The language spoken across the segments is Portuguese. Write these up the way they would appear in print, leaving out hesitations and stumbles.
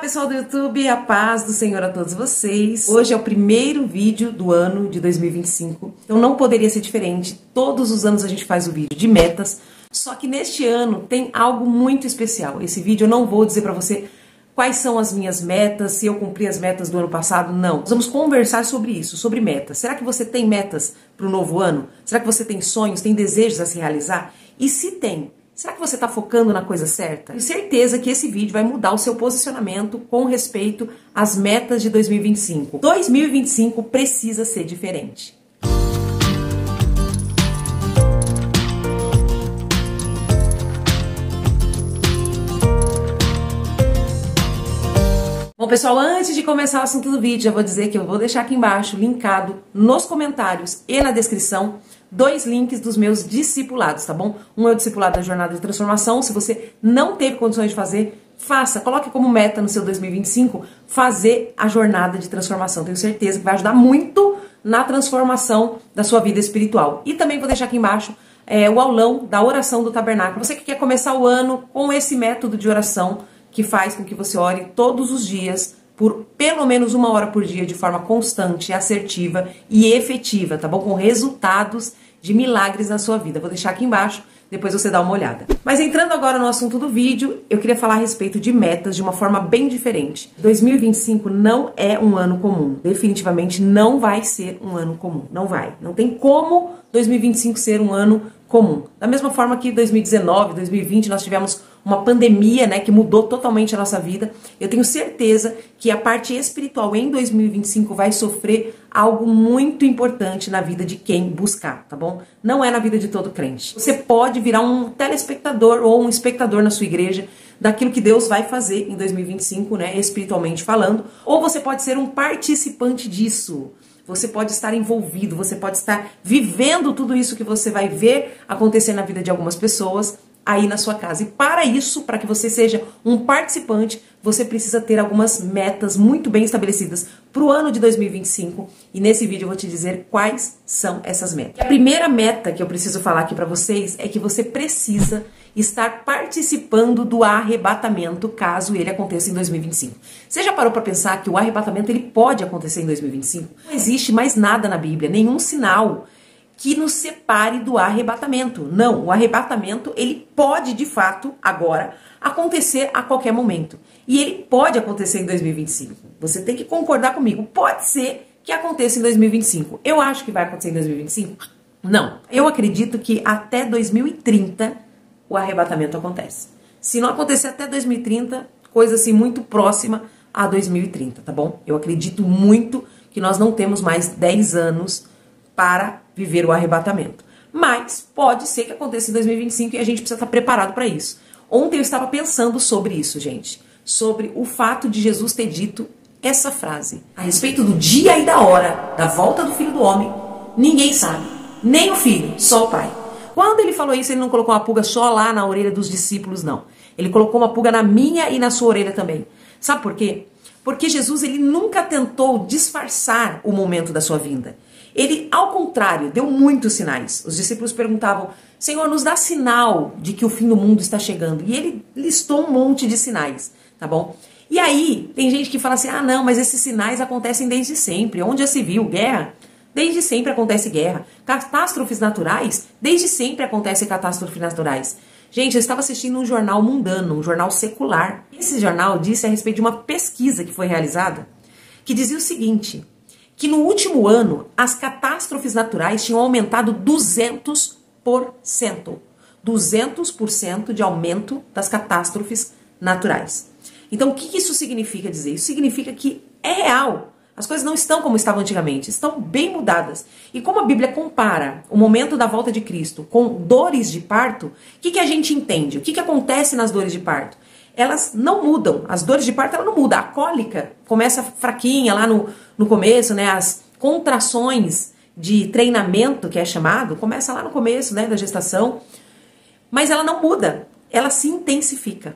pessoal do YouTube, a paz do Senhor a todos vocês. Hoje é o primeiro vídeo do ano de 2025, então não poderia ser diferente. Todos os anos a gente faz o vídeo de metas, só que neste ano tem algo muito especial. Esse vídeo eu não vou dizer pra você quais são as minhas metas, se eu cumpri as metas do ano passado, não. Nós vamos conversar sobre isso, sobre metas. Será que você tem metas para o novo ano? Será que você tem sonhos, tem desejos a se realizar? E se tem, será que você está focando na coisa certa? Tenho certeza que esse vídeo vai mudar o seu posicionamento com respeito às metas de 2025. 2025 precisa ser diferente. Bom, pessoal, antes de começar o assunto do vídeo, já vou dizer que eu vou deixar aqui embaixo, linkado nos comentários e na descrição, 2 links dos meus discipulados, tá bom? Um é o discipulado da Jornada de Transformação. Se você não teve condições de fazer, faça, coloque como meta no seu 2025 fazer a Jornada de Transformação. Tenho certeza que vai ajudar muito na transformação da sua vida espiritual. E também vou deixar aqui embaixo o aulão da oração do tabernáculo. Você que quer começar o ano com esse método de oração, que faz com que você ore todos os dias, por pelo menos 1 hora por dia, de forma constante, assertiva e efetiva, tá bom? Com resultados de milagres na sua vida. Vou deixar aqui embaixo, depois você dá uma olhada. Mas entrando agora no assunto do vídeo, eu queria falar a respeito de metas de uma forma bem diferente. 2025 não é um ano comum. Definitivamente não vai ser um ano comum. Não vai. Não tem como 2025 ser um ano comum. Da mesma forma que 2019, 2020, nós tivemos uma pandemia, né, que mudou totalmente a nossa vida. Eu tenho certeza que a parte espiritual em 2025 vai sofrer algo muito importante na vida de quem buscar, tá bom? Não é na vida de todo crente. Você pode virar um telespectador ou um espectador na sua igreja daquilo que Deus vai fazer em 2025, né, espiritualmente falando, ou você pode ser um participante disso. Você pode estar envolvido, você pode estar vivendo tudo isso que você vai ver acontecer na vida de algumas pessoas aí na sua casa. E para isso, para que você seja um participante, você precisa ter algumas metas muito bem estabelecidas para o ano de 2025. E nesse vídeo eu vou te dizer quais são essas metas. A primeira meta que eu preciso falar aqui para vocês é que você precisa estar participando do arrebatamento, caso ele aconteça em 2025. Você já parou para pensar que o arrebatamento ele pode acontecer em 2025? Não existe mais nada na Bíblia, nenhum sinal que nos separe do arrebatamento. Não, o arrebatamento ele pode de fato agora acontecer a qualquer momento. E ele pode acontecer em 2025. Você tem que concordar comigo. Pode ser que aconteça em 2025. Eu acho que vai acontecer em 2025? Não. Eu acredito que até 2030 o arrebatamento acontece. Se não acontecer até 2030, coisa assim muito próxima a 2030, tá bom? Eu acredito muito que nós não temos mais 10 anos para viver o arrebatamento. Mas pode ser que aconteça em 2025 e a gente precisa estar preparado para isso. Ontem eu estava pensando sobre isso, gente. Sobre o fato de Jesus ter dito essa frase. A respeito do dia e da hora da volta do Filho do Homem, ninguém sabe. Nem o Filho, só o Pai. Quando ele falou isso, ele não colocou uma pulga só lá na orelha dos discípulos, não. Ele colocou uma pulga na minha e na sua orelha também. Sabe por quê? Porque Jesus ele nunca tentou disfarçar o momento da sua vinda. Ele, ao contrário, deu muitos sinais. Os discípulos perguntavam, Senhor, nos dá sinal de que o fim do mundo está chegando. E ele listou um monte de sinais, tá bom? E aí, tem gente que fala assim, ah não, mas esses sinais acontecem desde sempre. Onde já se viu? Guerra? Desde sempre acontece guerra. Catástrofes naturais? Desde sempre acontecem catástrofes naturais. Gente, eu estava assistindo um jornal mundano, um jornal secular. Esse jornal disse a respeito de uma pesquisa que foi realizada, que dizia o seguinte, que no último ano as catástrofes naturais tinham aumentado 200%. 200% de aumento das catástrofes naturais. Então, o que isso significa dizer? Isso significa que é real. As coisas não estão como estavam antigamente, estão bem mudadas. E como a Bíblia compara o momento da volta de Cristo com dores de parto, o que a gente entende? O que acontece nas dores de parto? Elas não mudam. As dores de parto ela não mudam. A cólica começa fraquinha lá no começo, né? As contrações de treinamento, que é chamado, começa lá no começo, né, da gestação. Mas ela não muda. Ela se intensifica.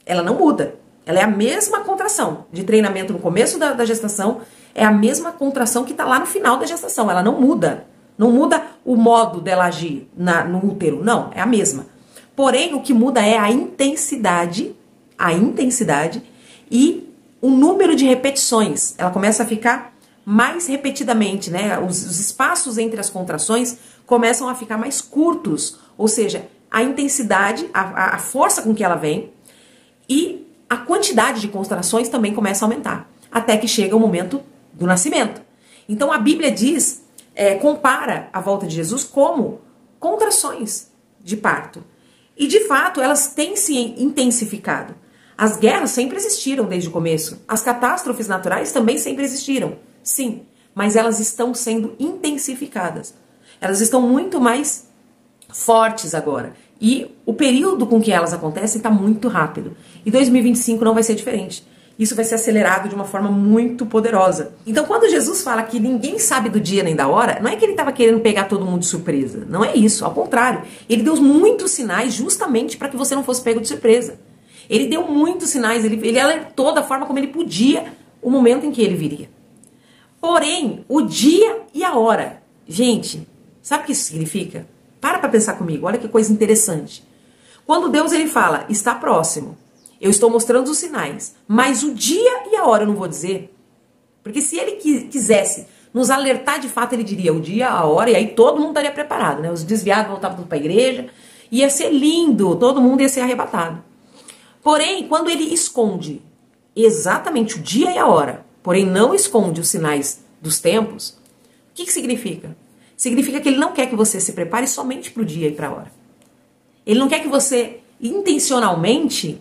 Ela não muda. Ela é a mesma contração de treinamento no começo da gestação, é a mesma contração que está lá no final da gestação. Ela não muda. Não muda o modo dela agir no útero. Não, é a mesma. Porém, o que muda é a intensidade e o número de repetições, ela começa a ficar mais repetidamente, né? Os espaços entre as contrações começam a ficar mais curtos, ou seja, a intensidade, a força com que ela vem e a quantidade de contrações também começa a aumentar, até que chega o momento do nascimento. Então a Bíblia diz, compara a volta de Jesus como contrações de parto. E de fato elas têm se intensificado. As guerras sempre existiram desde o começo. As catástrofes naturais também sempre existiram. Sim, mas elas estão sendo intensificadas. Elas estão muito mais fortes agora. E o período com que elas acontecem está muito rápido. E 2025 não vai ser diferente. Isso vai ser acelerado de uma forma muito poderosa. Então, quando Jesus fala que ninguém sabe do dia nem da hora, não é que ele estava querendo pegar todo mundo de surpresa. Não é isso, ao contrário. Ele deu muitos sinais justamente para que você não fosse pego de surpresa. Ele deu muitos sinais, ele alertou da forma como ele podia o momento em que ele viria. Porém, o dia e a hora. Gente, sabe o que isso significa? Para pensar comigo, olha que coisa interessante. Quando Deus ele fala, está próximo, eu estou mostrando os sinais, mas o dia e a hora eu não vou dizer. Porque se ele quisesse nos alertar de fato, ele diria o dia, a hora, e aí todo mundo estaria preparado, né? Os desviados voltavam para a igreja, ia ser lindo, todo mundo ia ser arrebatado. Porém, quando ele esconde exatamente o dia e a hora, porém não esconde os sinais dos tempos, o que significa? Significa que ele não quer que você se prepare somente para o dia e para a hora. Ele não quer que você intencionalmente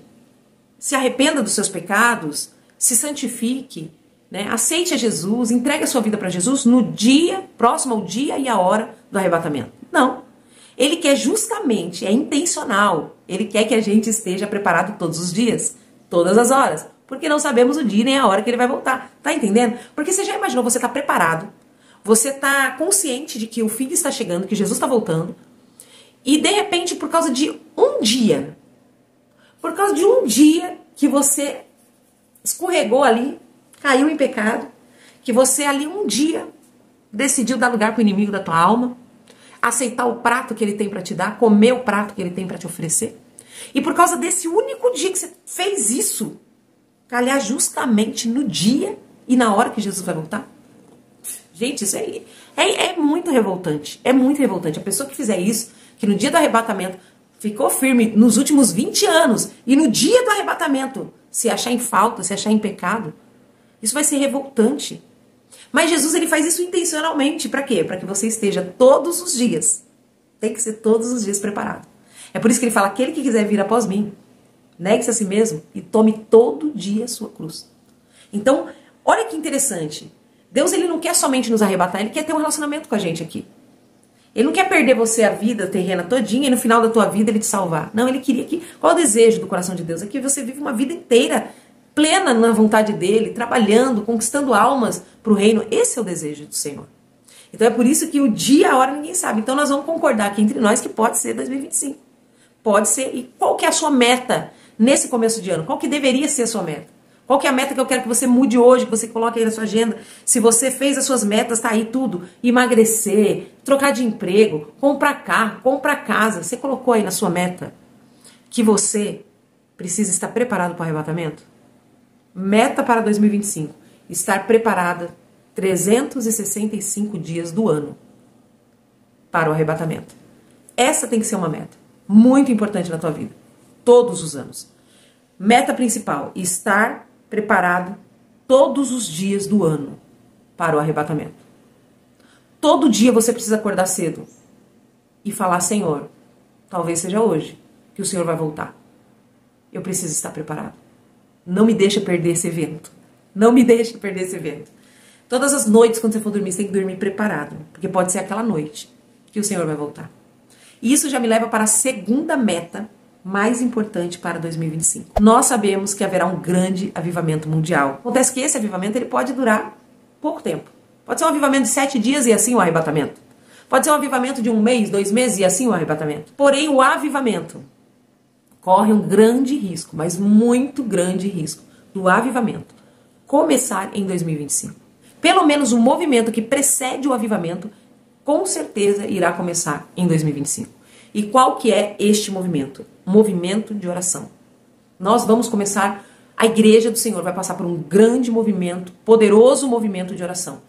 se arrependa dos seus pecados, se santifique, né? Aceite a Jesus, entregue a sua vida para Jesus no dia, próximo ao dia e a hora do arrebatamento. Não. Ele quer justamente, é intencional, ele quer que a gente esteja preparado todos os dias, todas as horas, porque não sabemos o dia nem a hora que ele vai voltar. Tá entendendo? Porque você já imaginou, você tá preparado, você tá consciente de que o fim está chegando, que Jesus está voltando, e de repente, por causa de um dia, que você escorregou ali, caiu em pecado, que você ali um dia decidiu dar lugar para o inimigo da tua alma, aceitar o prato que ele tem para te dar, comer o prato que ele tem para te oferecer. E por causa desse único dia que você fez isso, calhar justamente no dia e na hora que Jesus vai voltar. Gente, isso aí é muito revoltante. É muito revoltante. A pessoa que fizer isso, que no dia do arrebatamento ficou firme nos últimos 20 anos e no dia do arrebatamento se achar em falta, se achar em pecado, isso vai ser revoltante. Mas Jesus ele faz isso intencionalmente. Para quê? Para que você esteja todos os dias. Tem que ser todos os dias preparado. É por isso que ele fala, aquele que quiser vir após mim, negue-se a si mesmo e tome todo dia a sua cruz. Então, olha que interessante. Deus ele não quer somente nos arrebatar, ele quer ter um relacionamento com a gente aqui. Ele não quer perder você a vida terrena todinha e no final da tua vida ele te salvar. Não, ele queria que... Qual é o desejo do coração de Deus? É que você vive uma vida inteira plena na vontade dele, trabalhando, conquistando almas para o reino. Esse é o desejo do Senhor. Então é por isso que o dia e a hora ninguém sabe. Então nós vamos concordar aqui entre nós que pode ser 2025. Pode ser. E qual que é a sua meta nesse começo de ano? Qual que deveria ser a sua meta? Qual que é a meta que eu quero que você mude hoje, que você coloque aí na sua agenda? Se você fez as suas metas, tá aí tudo. Emagrecer, trocar de emprego, comprar carro, comprar casa. Você colocou aí na sua meta que você precisa estar preparado para o arrebatamento? Meta para 2025. Estar preparada 365 dias do ano para o arrebatamento. Essa tem que ser uma meta muito importante na tua vida. Todos os anos. Meta principal, estar preparado todos os dias do ano para o arrebatamento. Todo dia você precisa acordar cedo e falar, Senhor, talvez seja hoje que o Senhor vai voltar. Eu preciso estar preparado. Não me deixa perder esse evento. Não me deixa perder esse evento. Todas as noites, quando você for dormir, você tem que dormir preparado. Porque pode ser aquela noite que o Senhor vai voltar. E isso já me leva para a segunda meta mais importante para 2025. Nós sabemos que haverá um grande avivamento mundial. Acontece que esse avivamento ele pode durar pouco tempo. Pode ser um avivamento de 7 dias e assim o arrebatamento. Pode ser um avivamento de 1 mês, 2 meses e assim o arrebatamento. Porém, o avivamento corre um grande risco, mas muito grande risco, do avivamento começar em 2025. Pelo menos o movimento que precede o avivamento, com certeza irá começar em 2025. E qual que é este movimento? Movimento de oração. Nós vamos começar a igreja do Senhor vai passar por um grande movimento, poderoso movimento de oração.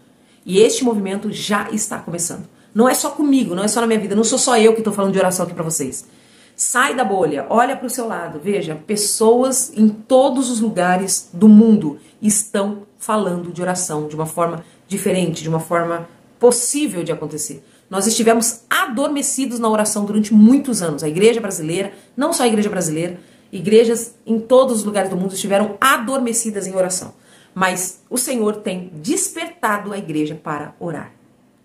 E este movimento já está começando. Não é só comigo, não é só na minha vida, não sou só eu que estou falando de oração aqui para vocês. Sai da bolha, olha para o seu lado, veja, pessoas em todos os lugares do mundo estão falando de oração de uma forma diferente, de uma forma possível de acontecer. Nós estivemos adormecidos na oração durante muitos anos. A igreja brasileira, não só a igreja brasileira, igrejas em todos os lugares do mundo estiveram adormecidas em oração. Mas o Senhor tem despertado a igreja para orar.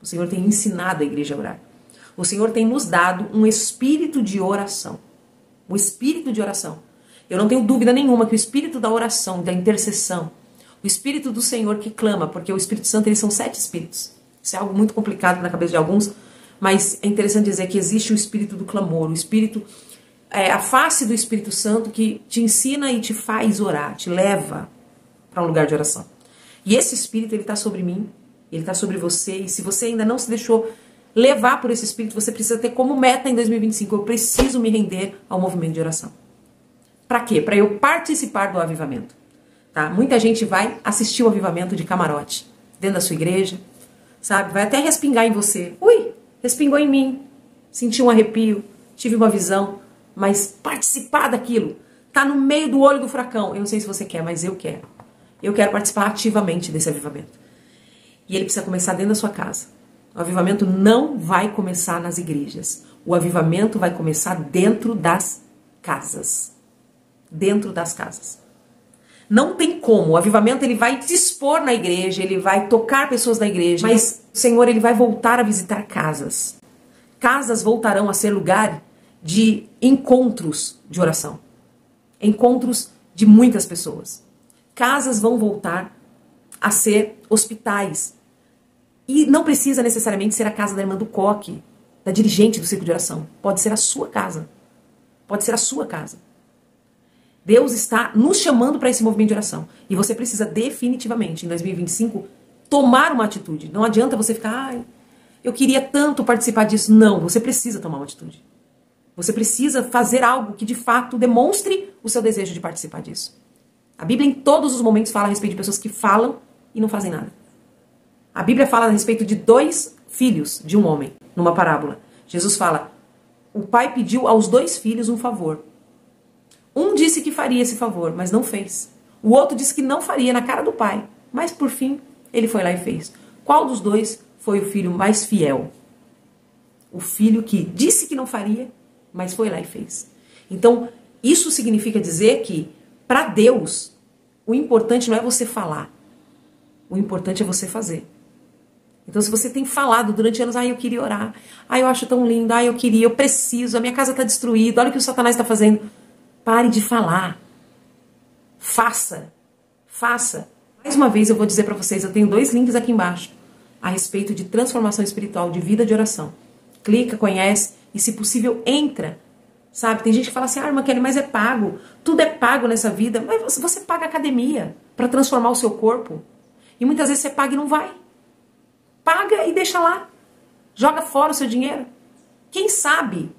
O Senhor tem ensinado a igreja a orar. O Senhor tem nos dado um espírito de oração. O espírito de oração. Eu não tenho dúvida nenhuma que o espírito da oração, da intercessão, o espírito do Senhor que clama, porque o Espírito Santo, eles são 7 espíritos. Isso é algo muito complicado na cabeça de alguns, mas é interessante dizer que existe o espírito do clamor, o espírito, a face do Espírito Santo que te ensina e te faz orar, te leva para um lugar de oração. E esse espírito, ele está sobre mim, ele está sobre você, e se você ainda não se deixou levar por esse espírito, você precisa ter como meta em 2025, eu preciso me render ao movimento de oração. Para quê? Para eu participar do avivamento. Tá? Muita gente vai assistir o avivamento de camarote, dentro da sua igreja, sabe? Vai até respingar em você. Ui, respingou em mim, senti um arrepio, tive uma visão, mas participar daquilo, tá no meio do olho do furacão. Eu não sei se você quer, mas eu quero. Eu quero participar ativamente desse avivamento. E ele precisa começar dentro da sua casa. O avivamento não vai começar nas igrejas. O avivamento vai começar dentro das casas. Dentro das casas. Não tem como. O avivamento, ele vai dispor na igreja, ele vai tocar pessoas na igreja, mas o Senhor, ele vai voltar a visitar casas. Casas voltarão a ser lugar de encontros de oração. Encontros de muitas pessoas. Casas vão voltar a ser hospitais. E não precisa necessariamente ser a casa da irmã do coque, da dirigente do círculo de oração. Pode ser a sua casa. Pode ser a sua casa. Deus está nos chamando para esse movimento de oração. E você precisa definitivamente, em 2025, tomar uma atitude. Não adianta você ficar, eu queria tanto participar disso. Não, você precisa tomar uma atitude. Você precisa fazer algo que de fato demonstre o seu desejo de participar disso. A Bíblia em todos os momentos fala a respeito de pessoas que falam e não fazem nada. A Bíblia fala a respeito de 2 filhos de um homem, numa parábola. Jesus fala, o pai pediu aos 2 filhos um favor. Um disse que faria esse favor, mas não fez. O outro disse que não faria na cara do pai, mas por fim ele foi lá e fez. Qual dos 2 foi o filho mais fiel? O filho que disse que não faria, mas foi lá e fez. Então, isso significa dizer que, para Deus, o importante não é você falar. O importante é você fazer. Então, se você tem falado durante anos, eu queria orar, eu acho tão lindo, eu queria, eu preciso, a minha casa está destruída, olha o que o Satanás está fazendo. Pare de falar. Faça. Faça. Mais uma vez eu vou dizer para vocês, eu tenho 2 links aqui embaixo a respeito de transformação espiritual, de vida de oração. Clica, conhece e, se possível, entra. Sabe? Tem gente que fala assim, irmã Kelly, mas é pago. Tudo é pago nessa vida. Mas você paga academia para transformar o seu corpo. E muitas vezes você paga e não vai. Paga e deixa lá. Joga fora o seu dinheiro. Quem sabe,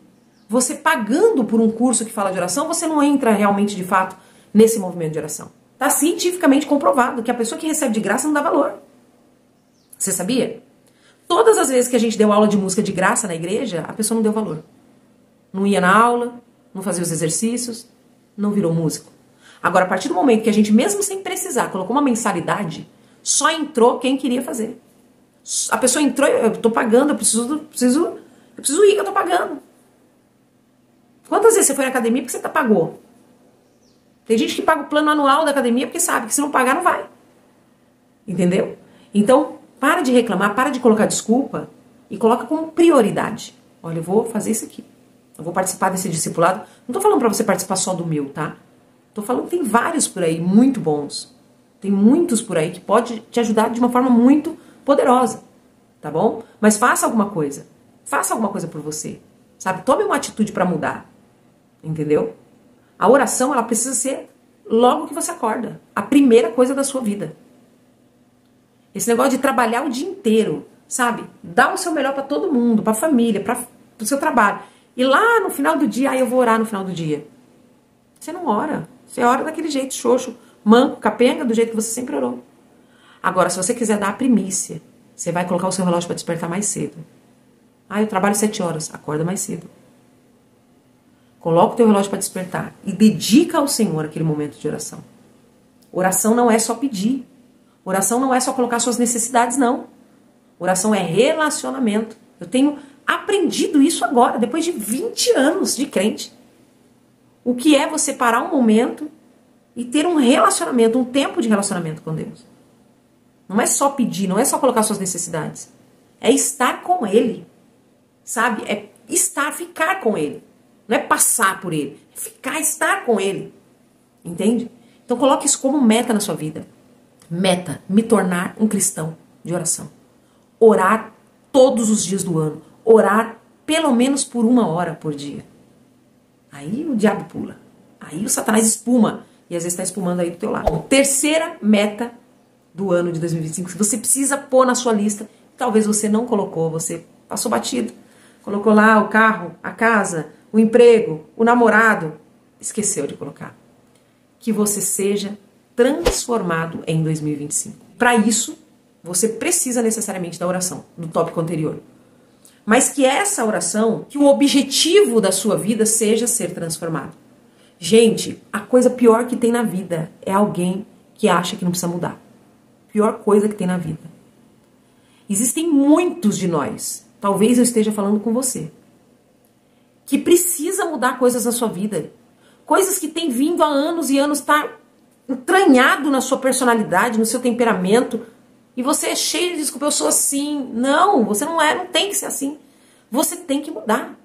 você pagando por um curso que fala de oração, você não entra realmente, de fato, nesse movimento de oração. Está cientificamente comprovado que a pessoa que recebe de graça não dá valor. Você sabia? Todas as vezes que a gente deu aula de música de graça na igreja, a pessoa não deu valor. Não ia na aula, não fazia os exercícios, não virou músico. Agora, a partir do momento que a gente, mesmo sem precisar, colocou uma mensalidade, só entrou quem queria fazer. A pessoa entrou, eu estou pagando, eu preciso ir, que eu estou pagando. Quantas vezes você foi na academia porque você pagou? Tem gente que paga o plano anual da academia porque sabe que se não pagar não vai. Entendeu? Então, para de reclamar, para de colocar desculpa e coloca como prioridade. Olha, eu vou fazer isso aqui. Eu vou participar desse discipulado. Não estou falando para você participar só do meu, tá? Estou falando que tem vários por aí muito bons. Tem muitos por aí que pode te ajudar de uma forma muito poderosa, tá bom? Mas faça alguma coisa. Faça alguma coisa por você. Sabe? Tome uma atitude para mudar. Entendeu? A oração, ela precisa ser logo que você acorda. A primeira coisa da sua vida. Esse negócio de trabalhar o dia inteiro, sabe? Dá o seu melhor para todo mundo, para a família, para o seu trabalho. E lá no final do dia, eu vou orar no final do dia. Você não ora. Você ora daquele jeito xoxo, manco, capenga, do jeito que você sempre orou. Agora, se você quiser dar a primícia, você vai colocar o seu relógio para despertar mais cedo. Eu trabalho 7 horas, acorda mais cedo. Coloca o teu relógio para despertar e dedica ao Senhor aquele momento de oração. Oração não é só pedir. Oração não é só colocar suas necessidades, não. Oração é relacionamento. Eu tenho aprendido isso agora, depois de 20 anos de crente. O que é você parar um momento e ter um relacionamento, um tempo de relacionamento com Deus. Não é só pedir, não é só colocar suas necessidades. É estar com Ele. Sabe? É estar, ficar com Ele. Não é passar por Ele. É ficar, estar com Ele. Entende? Então coloque isso como meta na sua vida. Meta, me tornar um cristão de oração. Orar todos os dias do ano. Orar pelo menos por 1 hora por dia. Aí o diabo pula. Aí o Satanás espuma. E às vezes está espumando aí do teu lado. Terceira meta do ano de 2025. Se você precisa pôr na sua lista, talvez você não colocou, você passou batido. Colocou lá o carro, a casa, o emprego, o namorado. Esqueceu de colocar. Que você seja transformado em 2025. Para isso, você precisa necessariamente da oração, do tópico anterior. Mas que essa oração, que o objetivo da sua vida seja ser transformado. Gente, a coisa pior que tem na vida é alguém que acha que não precisa mudar. Pior coisa que tem na vida. Existem muitos de nós, talvez eu esteja falando com você, que precisa mudar coisas na sua vida. Coisas que têm vindo há anos e anos, tá entranhado na sua personalidade, no seu temperamento. E você é cheio de desculpa, eu sou assim. Não, você não é, não tem que ser assim. Você tem que mudar.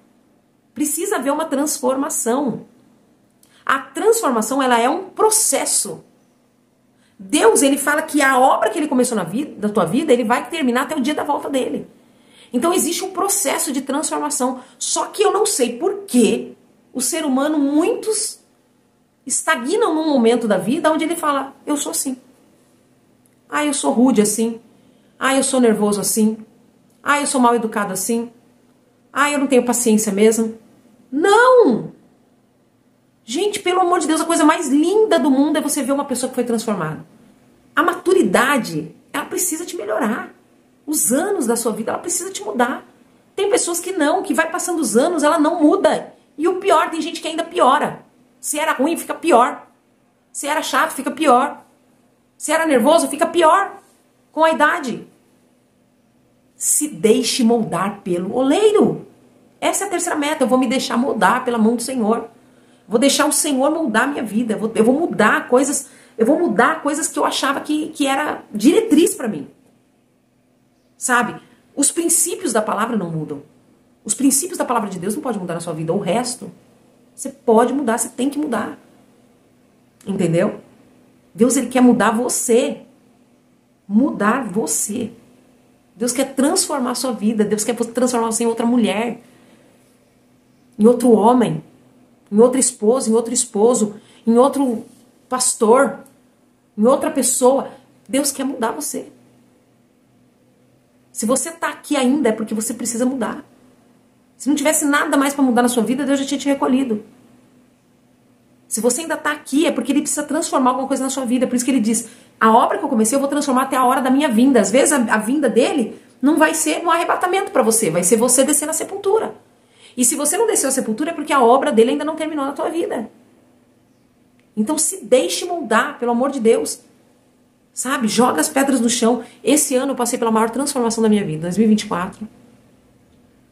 Precisa haver uma transformação. A transformação, ela é um processo. Deus, ele fala que a obra que ele começou na tua vida, ele vai terminar até o dia da volta dele. Então existe um processo de transformação. Só que eu não sei por que o ser humano, muitos estagnam num momento da vida onde ele fala, eu sou assim. Eu sou rude assim. Eu sou nervoso assim. Eu sou mal educado assim. Eu não tenho paciência mesmo. Não! Gente, pelo amor de Deus, a coisa mais linda do mundo é você ver uma pessoa que foi transformada. A maturidade, ela precisa te melhorar. Os anos da sua vida, ela precisa te mudar. Tem pessoas que não, que vai passando os anos, ela não muda. E o pior, tem gente que ainda piora. Se era ruim, fica pior. Se era chato, fica pior. Se era nervoso, fica pior. Com a idade. Se deixe moldar pelo oleiro. Essa é a terceira meta. Eu vou me deixar moldar pela mão do Senhor. Vou deixar o Senhor moldar a minha vida. Eu vou mudar coisas. Eu vou mudar coisas que eu achava que era diretriz para mim. Sabe? Os princípios da palavra não mudam. Os princípios da palavra de Deus não podem mudar na sua vida. O resto, você pode mudar, você tem que mudar. Entendeu? Deus, ele quer mudar você. Mudar você. Deus quer transformar a sua vida. Deus quer transformar você em outra mulher. Em outro homem. Em outra esposa, em outro esposo. Em outro pastor. Em outra pessoa. Deus quer mudar você. Se você está aqui ainda é porque você precisa mudar. Se não tivesse nada mais para mudar na sua vida, Deus já tinha te recolhido. Se você ainda está aqui é porque ele precisa transformar alguma coisa na sua vida. Por isso que ele diz, a obra que eu comecei eu vou transformar até a hora da minha vinda. Às vezes a vinda dele não vai ser um arrebatamento para você, vai ser você descer na sepultura. E se você não desceu à sepultura é porque a obra dele ainda não terminou na tua vida. Então se deixe moldar, pelo amor de Deus. Sabe? Joga as pedras no chão. Esse ano eu passei pela maior transformação da minha vida. 2024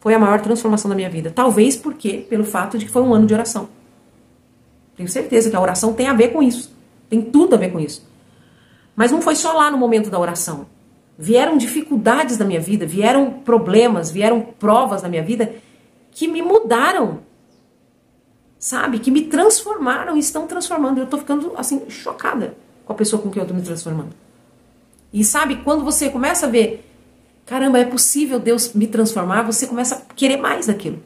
foi a maior transformação da minha vida. Talvez pelo fato de que foi um ano de oração. Tenho certeza que a oração tem a ver com isso. Tem tudo a ver com isso. Mas não foi só lá no momento da oração. Vieram dificuldades na minha vida, vieram problemas, vieram provas na minha vida que me mudaram. Sabe? Que me transformaram e estão transformando. Eu tô ficando, assim, chocada com a pessoa com quem eu tô me transformando. E sabe, quando você começa a ver, caramba, é possível Deus me transformar, você começa a querer mais daquilo.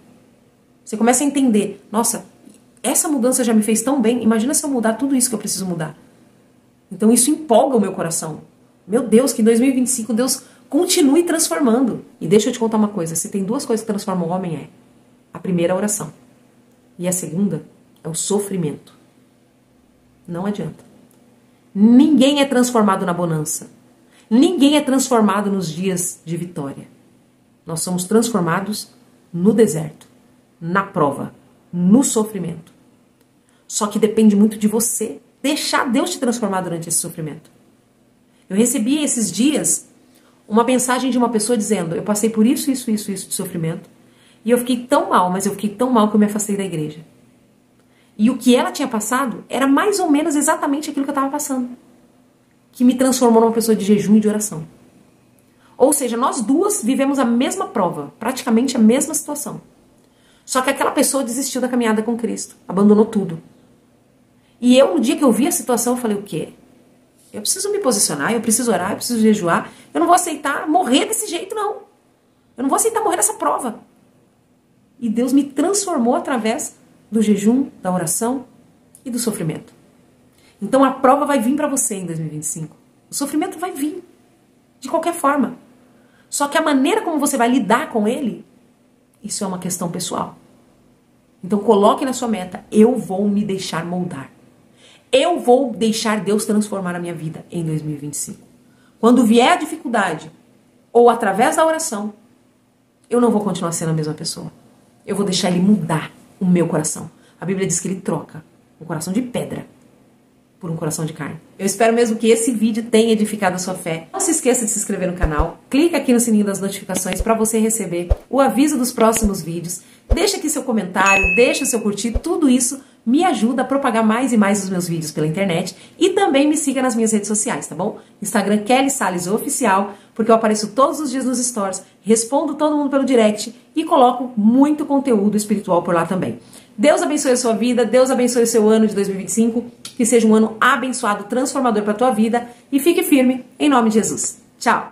Você começa a entender, nossa, essa mudança já me fez tão bem, imagina se eu mudar tudo isso que eu preciso mudar. Então isso empolga o meu coração. Meu Deus, que em 2025 Deus continue transformando. E deixa eu te contar uma coisa, se tem duas coisas que transformam o homem a primeira é a oração. E a segunda é o sofrimento. Não adianta. Ninguém é transformado na bonança. Ninguém é transformado nos dias de vitória. Nós somos transformados no deserto, na prova, no sofrimento. Só que depende muito de você deixar Deus te transformar durante esse sofrimento. Eu recebi esses dias uma mensagem de uma pessoa dizendo: eu passei por isso de sofrimento, e eu fiquei tão mal, mas eu fiquei tão mal que eu me afastei da igreja. E o que ela tinha passado era mais ou menos exatamente aquilo que eu estava passando, que me transformou numa pessoa de jejum e de oração. Ou seja, nós duas vivemos a mesma prova, praticamente a mesma situação. Só que aquela pessoa desistiu da caminhada com Cristo, abandonou tudo. E eu, no dia que eu vi a situação, eu falei: o quê? Eu preciso me posicionar, eu preciso orar, eu preciso jejuar. Eu não vou aceitar morrer desse jeito, não. Eu não vou aceitar morrer dessa prova. E Deus me transformou através do jejum, da oração e do sofrimento. Então a prova vai vir para você em 2025. O sofrimento vai vir, de qualquer forma. Só que a maneira como você vai lidar com ele, isso é uma questão pessoal. Então coloque na sua meta: eu vou me deixar moldar. Eu vou deixar Deus transformar a minha vida em 2025. Quando vier a dificuldade, ou através da oração, eu não vou continuar sendo a mesma pessoa. Eu vou deixar Ele mudar o meu coração. A Bíblia diz que Ele troca um coração de pedra por um coração de carne. Eu espero mesmo que esse vídeo tenha edificado a sua fé. Não se esqueça de se inscrever no canal. Clica aqui no sininho das notificações para você receber o aviso dos próximos vídeos. Deixa aqui seu comentário, deixa o seu curtir. Tudo isso me ajuda a propagar mais e mais os meus vídeos pela internet. E também me siga nas minhas redes sociais, tá bom? Instagram Kelly Salles Oficial, porque eu apareço todos os dias nos stories, respondo todo mundo pelo direct e coloco muito conteúdo espiritual por lá também. Deus abençoe a sua vida, Deus abençoe o seu ano de 2025, que seja um ano abençoado, transformador para a tua vida, e fique firme, em nome de Jesus. Tchau!